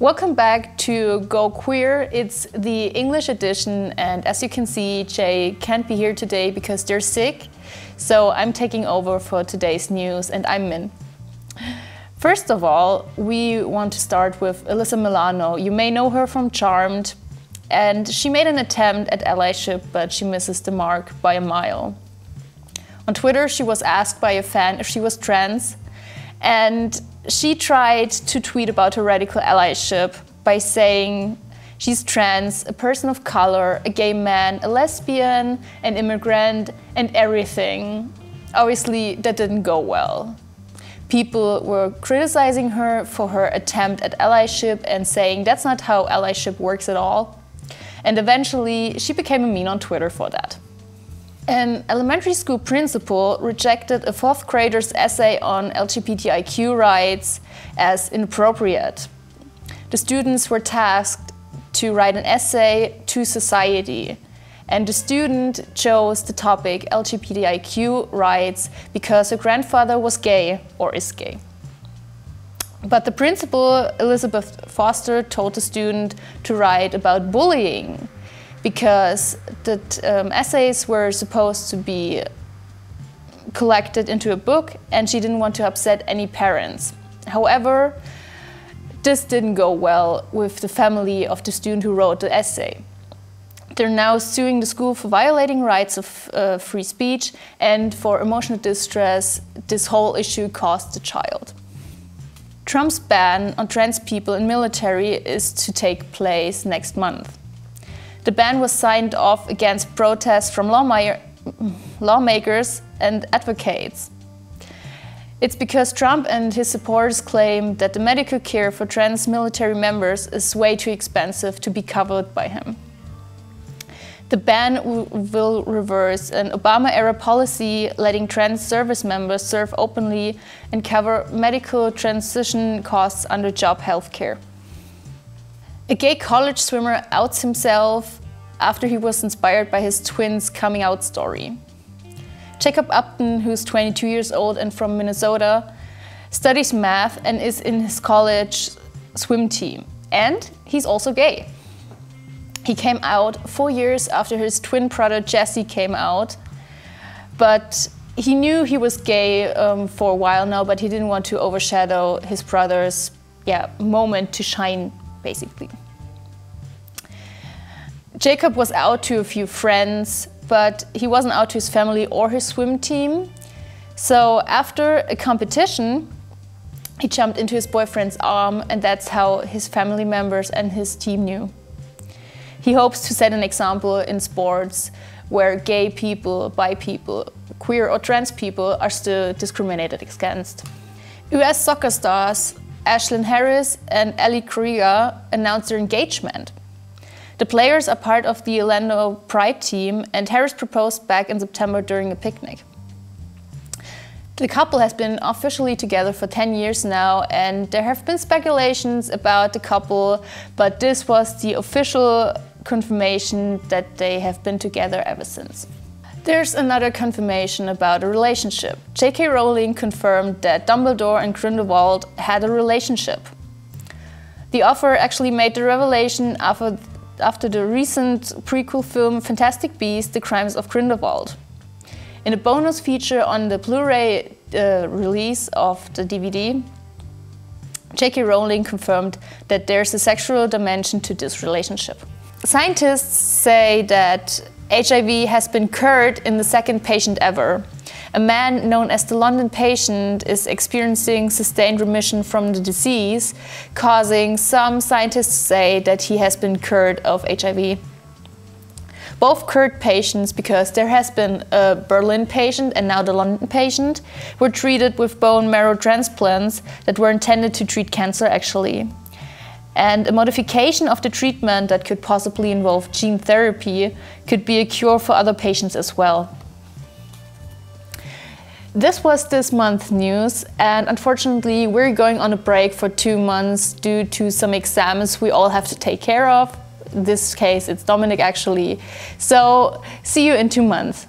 Welcome back to Go Queer. It's the English edition, and as you can see, Jay can't be here today because they're sick. So I'm taking over for today's news, and I'm Min. First of all, we want to start with Alyssa Milano. You may know her from Charmed, and she made an attempt at allyship, but she misses the mark by a mile. On Twitter, she was asked by a fan if she was trans, and she tried to tweet about her radical allyship by saying she's trans, a person of color, a gay man, a lesbian, an immigrant, and everything. Obviously, that didn't go well. People were criticizing her for her attempt at allyship and saying that's not how allyship works at all. And eventually, she became a meme on Twitter for that. An elementary school principal rejected a 4th grader's essay on LGBTIQ rights as inappropriate. The students were tasked to write an essay to society, and the student chose the topic LGBTIQ rights because her grandfather was gay or is gay. But the principal, Elizabeth Foster, told the student to write about bullying, because the essays were supposed to be collected into a book, and she didn't want to upset any parents. However, this didn't go well with the family of the student who wrote the essay. They're now suing the school for violating rights of free speech and for emotional distress this whole issue caused the child. Trump's ban on trans people in military is to take place next month. The ban was signed off against protests from lawmakers and advocates. It's because Trump and his supporters claim that the medical care for trans military members is way too expensive to be covered by him. The ban will reverse an Obama-era policy letting trans service members serve openly and cover medical transition costs under job health care. A gay college swimmer outs himself after he was inspired by his twins' coming out story. Jacob Upton, who's 22 years old and from Minnesota, studies math and is in his college swim team. And he's also gay. He came out 4 years after his twin brother Jesse came out, but he knew he was gay for a while now, but he didn't want to overshadow his brother's moment to shine, basically. Jacob was out to a few friends, but he wasn't out to his family or his swim team. So after a competition, he jumped into his boyfriend's arm, and that's how his family members and his team knew. He hopes to set an example in sports where gay people, bi people, queer or trans people are still discriminated against. US soccer stars Ashlyn Harris and Ellie Krieger announced their engagement. The players are part of the Orlando Pride team, and Harris proposed back in September during a picnic. The couple has been officially together for 10 years now, and there have been speculations about the couple, but this was the official confirmation that they have been together ever since. There's another confirmation about a relationship. J.K. Rowling confirmed that Dumbledore and Grindelwald had a relationship. The author actually made the revelation after the recent prequel film Fantastic Beasts: The Crimes of Grindelwald. In a bonus feature on the Blu-ray release of the DVD, J.K. Rowling confirmed that there's a sexual dimension to this relationship. Scientists say that HIV has been cured in the 2nd patient ever. A man known as the London patient is experiencing sustained remission from the disease, causing some scientists to say that he has been cured of HIV. Both cured patients, because there has been a Berlin patient and now the London patient, were treated with bone marrow transplants that were intended to treat cancer actually. And a modification of the treatment that could possibly involve gene therapy could be a cure for other patients as well. This was this month's news, and unfortunately we're going on a break for 2 months due to some exams we all have to take care of. In this case it's Dominic actually. So see you in 2 months.